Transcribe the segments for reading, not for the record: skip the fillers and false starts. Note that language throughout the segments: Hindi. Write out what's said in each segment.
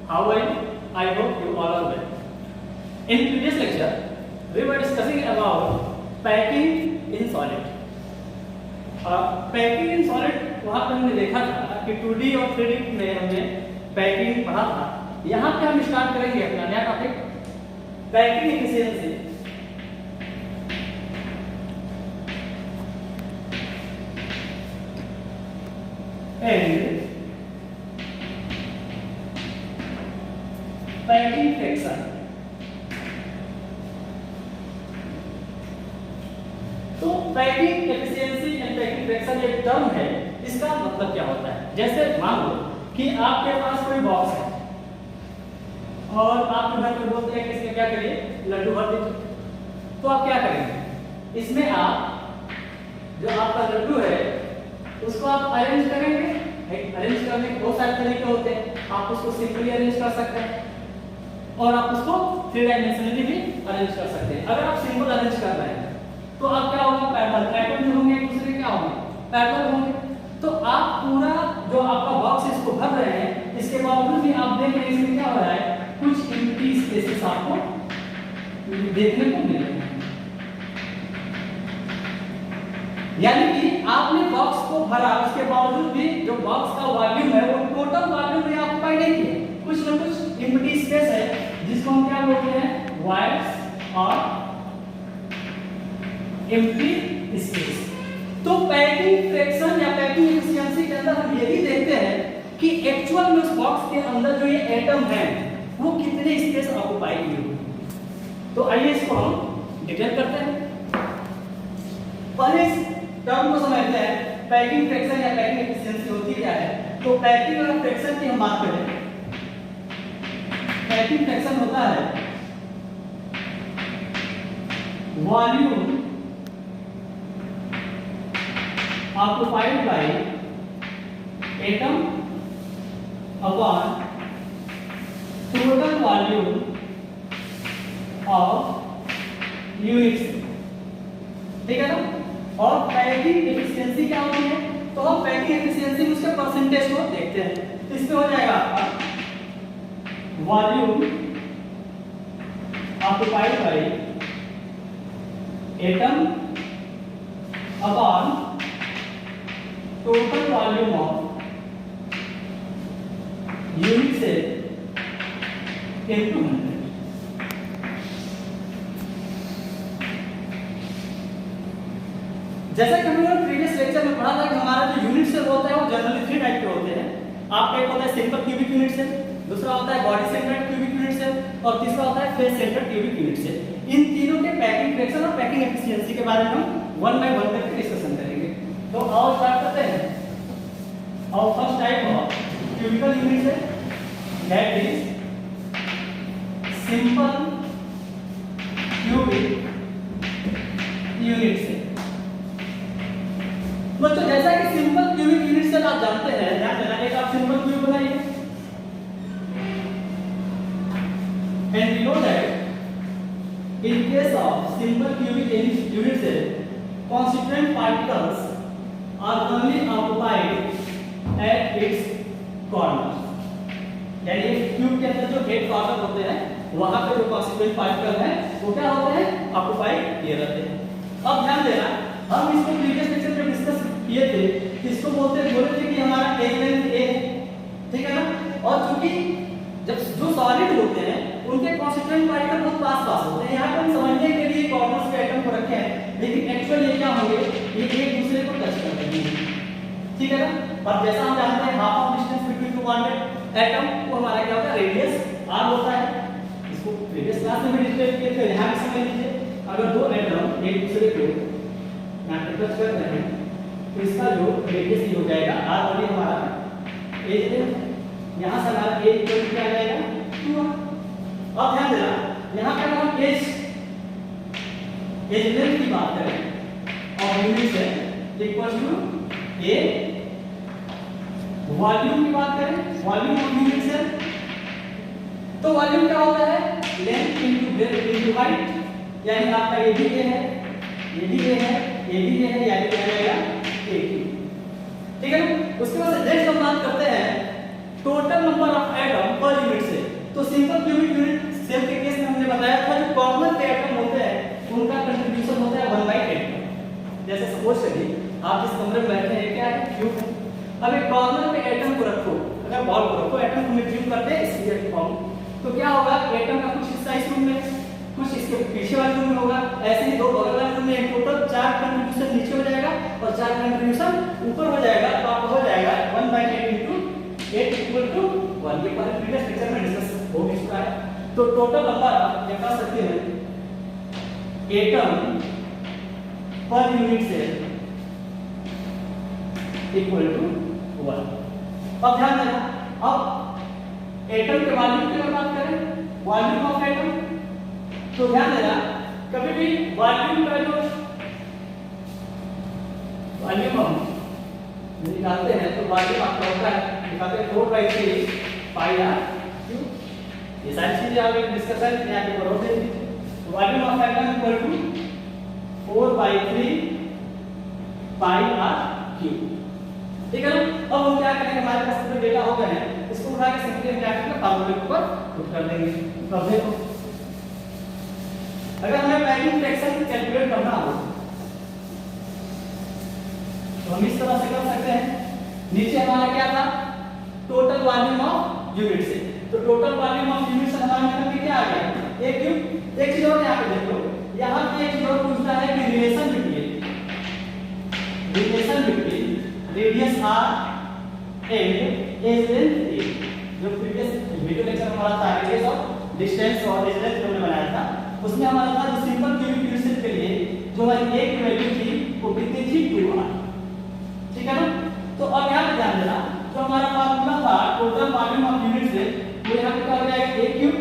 How are you? I hope you all are well. In previous lecture, we were discussing about packing in solid. Packing in solid वहाँ पर हमने देखा था कि 2D और 3D में हमने पैकिंग पढ़ा था। यहाँ पे हम स्टार्ट करेंगे अपना नया topic, packing efficiency. And packing fraction. तो packing efficiency and packing fraction एक टर्म है, इसका मतलब क्या होता है? जैसे मान लो कि आपके पास कोई बॉक्स है और आप घर पे बोलते हैं कि इसमें क्या करिए, लड्डू भर दीजिए। तो आप क्या करेंगे? इसमें आप जो आपका लड्डू है उसको आप अरेंज करेंगे। अरेंज करने के बहुत सारे तरीके होते हैं। आप उसको सिंपली अरेंज कर सकते हैं और आप उसको 3 डायमेंशनली भी अरेंज कर सकते हैं। अगर आप सिंपल अरेंज कर रहे हैं तो आप क्या होगा, पैरेलल पैटर्न जो होंगे एक दूसरे क्या होंगे, पैरेलल होंगे। तो आप पूरा जो आपका बॉक्स इसको भर रहे हैं, इसके बावजूद भी आप देख रहे हैं इसमें क्या हो रहा है, कुछ एम्प्टी स्पेसेस आपको देखने को मिल रहे हैं। यानी कि आपने बॉक्स को भरा, उसके बावजूद भी जो बॉक्स का वॉल्यूम है वो टोटल वॉल्यूम में ऑक्यूपाई नहीं किया, कुछ न कुछ एम्प्टी स्पेस है जिसको हम क्या बोलते हैं, वॉइड्स और एम्प्टी स्पेस। तो पैकिंग फ्रैक्शन या पैकिंग एफिशिएंसी के अंदर हम ये भी देखते हैं कि एक्चुअल में उस बॉक्स के अंदर जो ये एटम है वो कितने स्पेस ऑक्यूपाई किए हुए। तो आइए इसको हम डिटेल करते हैं। पहले इस टर्म को समझते हैं, पैकिंग फ्रैक्शन या पैकिंग एफिशिएंसी होती क्या है। तो पैकिंग और फ्रैक्शन की हम बात करें, पैकिंग फ्रैक्शन होता है volume occupied by atom upon total volume of units। ठीक है ना। और पैकिंग एफिशिएंसी क्या होती है? तो हम पैकिंग एफिशिएंसी उसके परसेंटेज को देखते हैं। इसमें हो जाएगा आपका volume occupied by atom upon total volume of unit cell into 100। जैसा कि हमने प्रीवियस लेक्चर में पढ़ा था कि हमारा जो यूनिट सेल होता है वो जनरली 3 टाइप के होते हैं। आपका एक होता है सिंपल क्यूबिक यूनिट सेल, दूसरा होता है body centred cubic unit cell और तीसरा होता है face centred cubic unit cell. इन तीनों के पैकिंग फ्रैक्शन और पैकिंग एफिशिएंसी के बारे में हम 1 बाय 1 करके डिस्कशन करेंगे। तो आओ स्टार्ट करते हैं। और first type of cubical unit है that is simple cubic unit cell. बच्चों जैसा कि सिंपल क्यूबिक यूनिट सेल आप जानते हैं, ध्यान देना, एक आप सिंपल क्यूब बनाइए and we know that in case of simple cubic unit cell constituent particles are only occupied at its corners। यानी क्यूब के अंदर जो 8 कॉर्नर होते हैं वहां पे जो constituent particle है वो क्या होते हैं, ऑक्युपाई किए रहते हैं। अब ध्यान देना, हम इसको प्रीवियस लेक्चर में डिस्कस किए थे, इसको बोलते थे कि हमारा एक लेंथ ए है, ठीक है ना। और चूंकि जब जो सॉलिड होते हैं उनके constituent particle बहुत पास होते हैं, यहाँ पे हम समझने के लिए कॉर्नर्स के एटम को रखे हैं, लेकिन एक्चुअल ये क्या होंगे, ये एक दूसरे को टच करते हैं, ठीक है ना। और जैसा हम जानते हैं half of distance between two bonded atom वो हमारा क्या होता है, रेडियस r होता है। इसको प्रीवियस क्लास में भी डिस्कस किए थे, यहाँ भी समझ लीजिए। अगर दो एटम एक दूसरे को यहाँ पे टच कर रहे हैं तो इसका जो रेडियस ही हो जाएगा r, और ये हमारा एज लेंथ, यहाँ से हमारा एज इक्वल क्या आ जाएगा 2r। अब ध्यान देना, यहाँ पे अगर हम एज लेंथ की बात करें और unit cell equal to a, volume की बात करें, वॉल्यूम ऑफ यूनिट सेल, तो वॉल्यूम क्या होता है, length into breadth into height. यानी आपका ये भी ए है, ये भी ए है, ये भी ए है, यानी क्या आ जाएगा ए क्यूब। ठीक है ना। उसके बाद नेक्स्ट हम बात करते हैं total number of atom per unit cell. Simple cubic unit cell के केस में हमने बताया था जो कॉमन के एटम होते हैं उनका कंट्रीब्यूशन होता है 1/8 का। जैसे सपोज करिए आप जिस कमरे में बैठे हैं क्या है, क्यूब है। अब एक कॉर्नर पे एटम को रखो, अगर बॉल को रखो, एटम को ट्यूब करते हैं स्फीयर की फॉर्म, तो क्या होगा, एटम का कुछ हिस्सा इस रूम में, कुछ इसके पीछे वाले रूम में होगा। ऐसे ही दो बगल वाले रूम में टोटल 4 कंट्रीब्यूशन नीचे हो जाएगा और 4 कंट्रीब्यूशन ऊपर हो जाएगा। तो आपको हो जाएगा 1/8 × 8 = 1। ये पर प्रीवियस लेक्चर में डिस्कस हो चुका है। तो टोटल नंबर आप निकाल सकते हैं atom per unit cell equal to 1। अब ध्यान देना, अब एटम के वॉल्यूम की अगर बात करें, वॉल्यूम ऑफ एटम, तो ध्यान देना कभी भी वॉल्यूम का जो वॉल्यूम हम निकालते हैं तो वॉल्यूम आपका होता है, निकालते हैं 4/3 πr3। ये सारी चीजें आगे डिस्कशन यहाँ पे करोगे। Volume of atom equal to 4/3 πr3। ठीक है ना। अब हम क्या करेंगे, हमारे पास जो डेटा हो गए हैं इसको उठा के सिंपली हम क्या करेंगे, फार्मूले के ऊपर पुट कर देंगे। अब देखो अगर हमें पैकिंग फ्रैक्शन कैलकुलेट करना हो तो हम इस तरह से कर सकते हैं। नीचे हमारा क्या था, टोटल वॉल्यूम ऑफ यूनिट से, तो टोटल वॉल्यूम ऑफ यूनिट से हमारा मतलब कि क्या आ गया, एक क्यूब। एक चीज और यहाँ पे देखो, यहाँ पे एक चीज और पूछता है कि relation between radius r and edge length a। जो प्रीवियस वीडियो लेक्चर हमारा था रेडियस और डिस्टेंस और एज लेंथ हमने बनाया था, उसमें हमारा था जो सिंपल क्यूबिक यूनिट सेल के लिए जो हमारी a की वैल्यू थी वो कितनी थी, 2r। ठीक है ना। तो अब यहाँ पे ध्यान देना, जो हमारा फार्मूला था total volume of unit cell वो यहाँ पे क्या हो जाएगा, a क्यूब।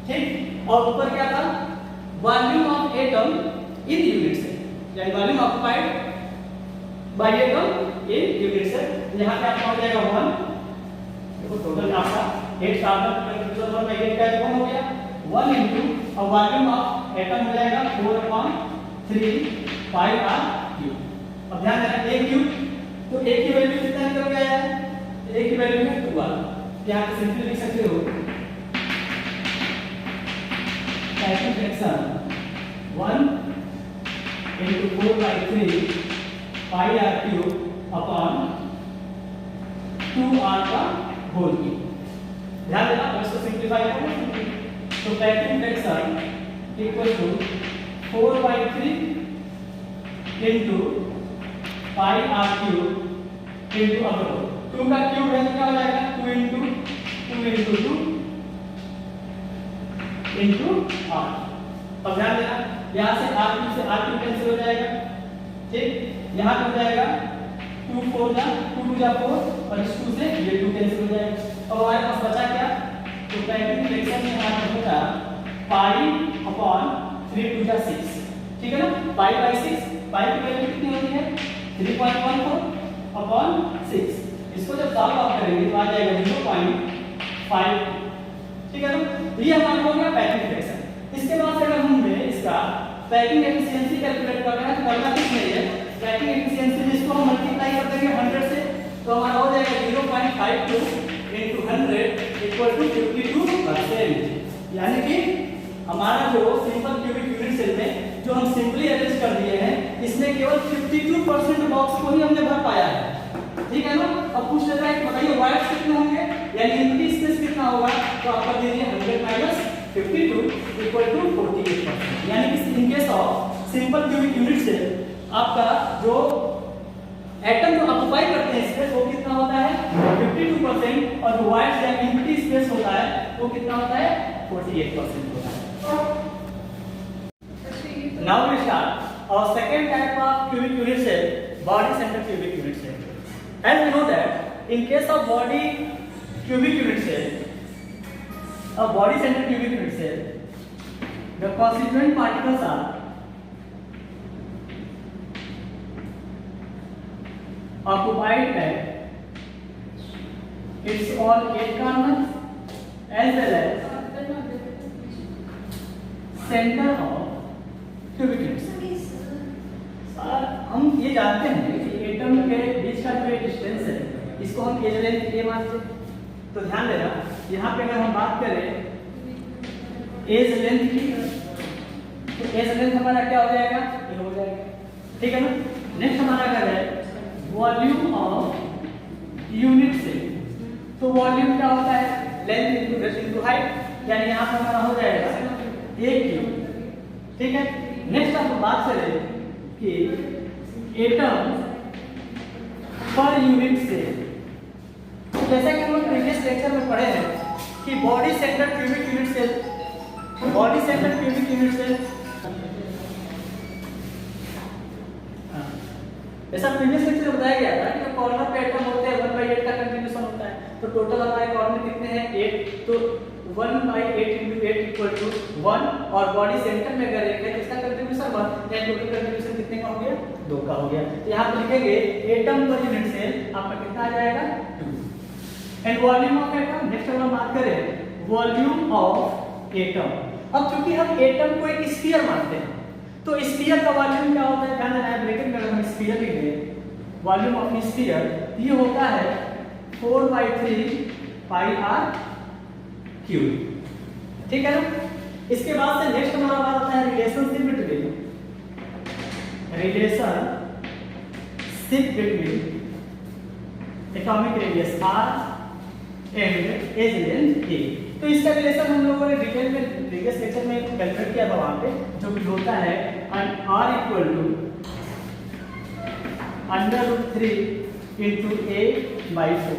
ठीक, और ऊपर क्या था, volume of atom in unit cell, यानी volume occupied by atom in unit cell. यहाँ पे आपका हो जाएगा 1। देखो टोटल आपका 8 कार्बन कंट्रीब्यूशन 1/8 का 1 हो गया, 1 इनटू अब वॉल्यूम ऑफ एटम हो जाएगा 4/3 πr3। अब ध्यान देना a क्यूब, तो a की वैल्यू कितना निकल के आया है, a की वैल्यू है 12। यहाँ पे सिंपली लिख सकते हो packing fraction 1 into 4/3 πr3 upon 2r का होल क्यूब। ध्यान देना अब इसको सिंपलीफाई करो, तो packing fraction equal to 4/3 into πr3 into अब 2 का क्यूब है तो क्या हो जाएगा, 2 इनटू 2 इनटू r। अब ध्यान देना यहाँ से r क्यूब से r क्यूब कैंसिल हो जाएगा। ठीक, यहाँ पे हो जाएगा 2 4 जा 2 2 जा 4 और इस 2 से ये 2 कैंसिल हो जाएगा। अब हमारे पास बचा क्या, तो पैकिंग फ्रैक्शन में हमारे पास होगा π/3 2 जा 6। ठीक है ना, π/6, π की वैल्यू कितनी होती है, 3.14/6। इसको जब सॉल्व आउट करेंगे तो आ जाएगा 0.5। ठीक है ना, ये हमारा हो गया पैकिंग फ्रैक्शन। इसके बाद अगर हमने इसका पैकिंग एफिशिएंसी कैलकुलेट करना है तो करना कुछ नहीं है, पैकिंग एफिशिएंसी जिसको हम मल्टीप्लाई कर देंगे 100 से तो हमारा हो जाएगा 0.52 × 100 = 52%। यानी कि हमारा जो सिंपल क्यूबिक यूनिट सेल में जो हम सिंपली अरेंज कर दिए हैं इसमें केवल 52% बॉक्स को ही हमने भर पाया है। ठीक है ना। अब पूछ लेता है कि बताइए वाइड्स कितने होंगे, यानी एम्प्टी स्पेस कितना होगा, तो आपका दीजिए 100 - 52 = 48%। यानी कि in case of simple cubic unit cell आपका जो एटम जो ऑक्युपाई करते हैं स्पेस वो कितना होता है, 52%, और जो वाइड्स या एम्प्टी स्पेस होता है वो कितना होता है, 48% होता है। Now we start our second type of cubic unit cell, body center cubic unit cell. As we know that in case of body cubic unit cell, a body center cubic unit cell, the constituent particles are occupied at its all 8 carbons as well as center of cubic unit cell. हम ये जानते हैं कि एटम के बीच का जो डिस्टेंस है इसको हम एज लेंथ a मानते हैं। तो ध्यान देना यहाँ पे अगर हम बात करें एज लेंथ की, तो एज लेंथ हमारा क्या हो जाएगा, ये हो जाएगा, ठीक है ना। नेक्स्ट हमारा क्या है, वॉल्यूम ऑफ यूनिट सेल। तो वॉल्यूम क्या होता है, length into breadth into height, यानी यहाँ पर हमारा हो जाएगा 1 क्यूब, ठीक है। नेक्स्ट हम बात करें कि एटम पर यूनिट सेल। तो जैसा कि हम लोग प्रीवियस लेक्चर में पढ़े हैं कि body centre cubic unit cell, body centre cubic unit cell, ऐसा प्रीवियस लेक्चर में बताया गया था कि कॉर्नर पे एटम होते हैं 1/8 का कंट्रीब्यूशन होता है। तो टोटल हमारे कॉर्नर कितने हैं, 8, तो 1/8 × 8 = 1, और बॉडी सेंटर में अगर 1 है तो इसका कंट्रीब्यूशन 1, यानी टोटल कंट्रीब्यूशन कितने का हो गया, 2 का हो गया। तो यहाँ पर लिखेंगे एटम पर यूनिट सेल आपका कितना आ जाएगा, 2। And volume of atom, next हम बात करें वॉल्यूम ऑफ एटम। अब चूंकि हम एटम को एक स्फीयर मानते हैं, तो स्फीयर का वॉल्यूम क्या होता है, ध्यान देना है, ब्रैकेट में अगर हम स्फीयर लिखेंगे, वॉल्यूम ऑफ स्फीयर ये होता है 4/3 πr³, ठीक है ना। इसके बाद से नेक्स्ट हमारा बात आता है relationship between atomic radius r and edge length a। तो इसका रिलेशन हम लोगों ने डिटेल में प्रीवियस लेक्चर में कैलकुलेट किया था वहां पे, जो कि होता है r = √3 × a/4,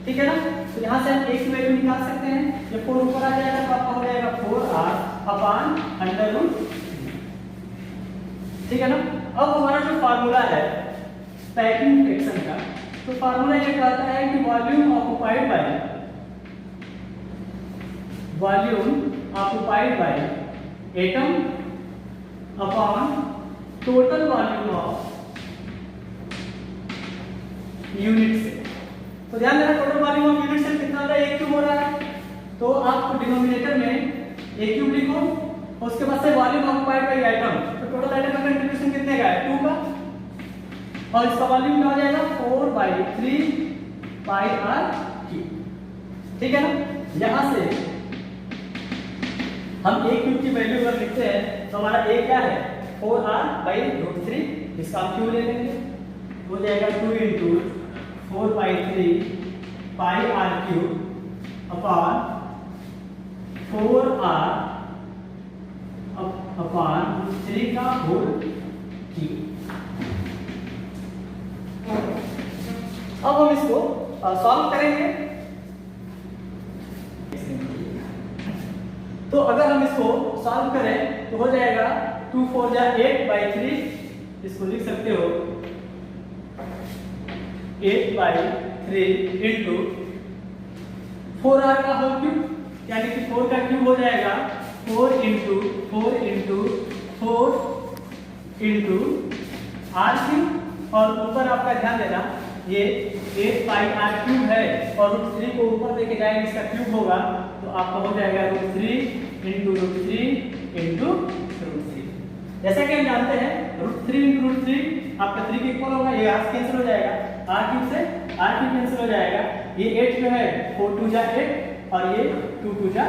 ठीक है ना। तो यहाँ से हम a की वैल्यू निकाल सकते हैं, ये 4 ऊपर आ जाएगा तो आपका हो जाएगा 4r/√3, ठीक है ना। अब हमारा जो फार्मूला है पैकिंग फ्रैक्शन का, तो फार्मूला ये कहता है कि volume occupied by atom upon total volume of unit cell. तो ध्यान देना, total volume of unit cell कितना हो रहा है, 1 क्यूब हो रहा है। तो आप डिनोमिनेटर में 1 क्यूब लिखो, उसके बाद से वॉल्यूम ऑक्युपाइड बाय एटम, तो टोटल एटम का कंट्रीब्यूशन कितने का है, 2 का, और इसका वॉल्यूम क्या हो जाएगा 4/3 πr³, ठीक है ना। यहां से हम 1 क्यूब की वैल्यू अगर लिखते हैं तो हमारा a क्या है 4r/√3, इसका हम क्यूब ले लेंगे, हो जाएगा 2 × 4/3 πr³ अपॉन 4r/√3 का होल क्यूब। अब हम इसको सॉल्व करेंगे। तो अगर हम इसको सॉल्व करें तो हो जाएगा 2 × 4 = 8/3, इसको लिख सकते हो 8/3 × 4r का होल क्यूब, यानी कि 4 का क्यूब हो जाएगा 4 × 4 × 4 × r³, और ऊपर आपका ध्यान देना ये 8πr³ है और √3 को ऊपर लेके जाएंगे, इसका क्यूब होगा तो आपका हो जाएगा √3 × √3 × √3। जैसा कि हम जानते हैं √3 × √3 आपका 3 के इक्वल होगा, ये r कैंसिल हो जाएगा, r³ से r³ कैंसिल हो जाएगा, ये 8 जो है 4 × 2 = 8 और ये 2 × 2 = 4।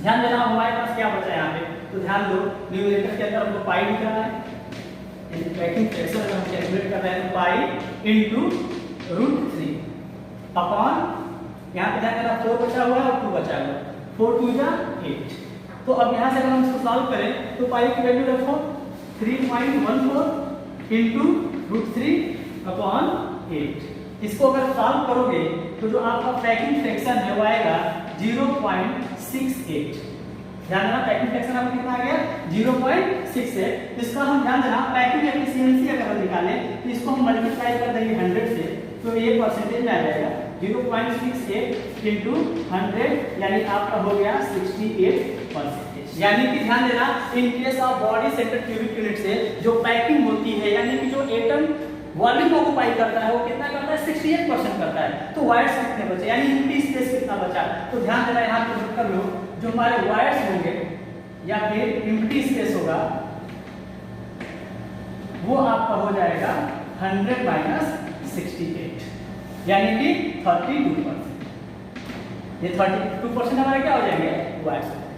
ध्यान देना हमारे पास क्या बचा है यहाँ पे, तो ध्यान दो न्यूमरेटर के अंदर हमको पाई लिखना है, पैकिंग फ्रैक्शन अगर हम कैलकुलेट कर रहे हैं तो पाई × √3 अपॉन, यहाँ पे ध्यान देना 4 बचा हुआ है और 2 बचा हुआ है, 4 × 2 = 8। तो अब यहाँ से अगर हम इसको सॉल्व करें तो पाई की वैल्यू रखो 3.14 × √3 अपॉन 8। इसको अगर सॉल्व करोगे तो जो आपका पैकिंग फ्रैक्शन है वो आएगा 0.68। ध्यान देना पैकिंग फ्रैक्शन आपका कितना आ गया 0.68। इसका हम ध्यान देना पैकिंग एफिशिएंसी अगर हम निकालें तो इसको हम मल्टीप्लाई कर देंगे 100 से, तो ये परसेंटेज में आ जाएगा 0.68 × 100, यानी आपका हो गया 68%। यानी कि ध्यान देना इन case of body centre cubic unit से जो पैकिंग होती है, यानी कि जो एटम वॉल्यूम ऑक्युपाई करता है वो कितना करता है 68% करता है। तो वायर्स कितने बचे, यानी एम्प्टी स्पेस कितना बचा, तो ध्यान देना यहाँ पे नोट कर लो, जो हमारे वायर्स होंगे या फिर एम्प्टी स्पेस होगा वो आपका हो जाएगा 100 - 68, यानी कि 32%। ये 32% हमारे क्या हो जाएंगे वाट्स।